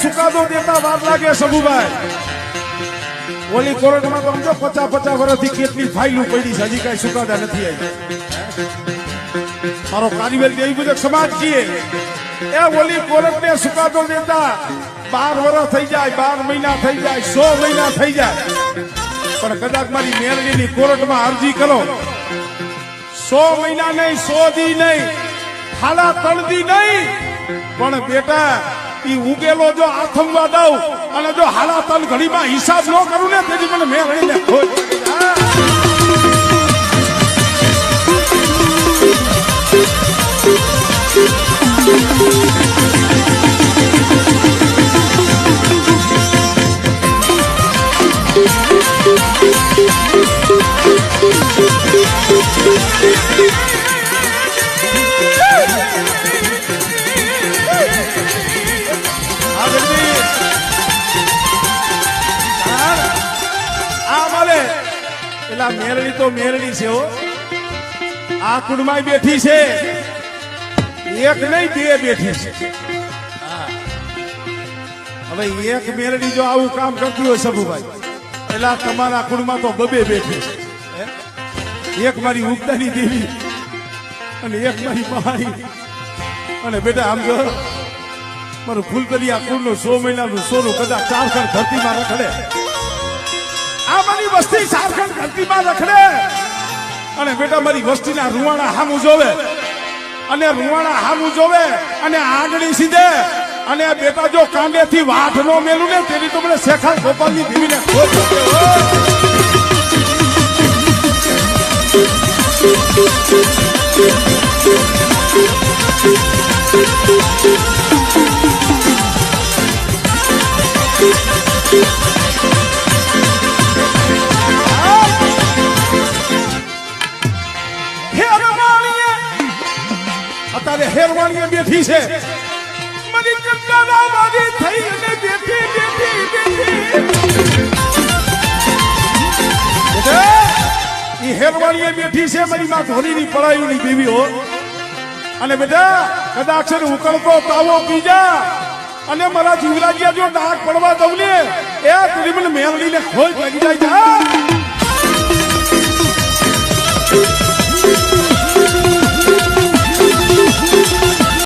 સુકાદો દેતા વાર લાગે સબુભાઈ ઓલી કોર્ટમાં તો સમજો 50 વર્ષથી કેટલી ફાઇલો પડી છે હજી કઈ સુકાદા નથી આવી મારો કારીગર દેવી પૂજક સમાજ છીએ એ ઓલી કોર્ટને સુકાદો દેતા 12 વર્ષ થઈ જાય 12 મહિના થઈ જાય 100 મહિના થઈ જાય પણ કદાચ મારી મેરડીની કોર્ટમાં અરજી કરો 100 મહિના નહીં 100 દી નહીં ખાલા 3 દી નહીં પણ બેટા ઈ ઉગેલો જો આથમવા દઉં અને જો હાલા 3 ઘડીમાં હિસાબ ન કરું ને તેથી મને મેરડીને ખોજ મેરડી તો મેરડી છે હો આ કુંડમાં બેઠી છે એક નહીં બે બેઠી છે હવે એક મેરડી જો આવું કામ કરતી હોય સબુભાઈ એટલે તમારા કુંડમાં તો બબે બેઠી છે એક મારી ઉગતાની દેવી અને એક મારી પહાડી અને બેટા આમ જો મારું ફૂલકરિયા કુંડનું 100 મહિનાનું સોનું કદાચ 4 ખણ ધરતીમાં રખડે આ મારી વસ્તી ઝારખંડ ધરતીમાં રખડે અને બેટા મારી વસ્તીના રૂવાણા હામું જોવે અને રૂવાણા હામું જોવે અને આંગળી સીધે અને બેટા જો કાંડેથી વાઠ નો મેલું ને તેની તો મને શેખા ગોપાલની દેવીને ખોજ અત્યારે હેરવાણીએ બેઠી છે મારી કંકાના વાળી થઈ અને બેઠી ઈ હેરવાણીએ બેઠી છે મારી માં ધોરીની પડાઈની દેવી હો અને બેટા કદાચ ઉકળતો તાવો પીજા અને મારા જીવરાજ્યા જો ડાક પડવા દઉં ને એ મને મેલડીને ખોજ લાગી જાય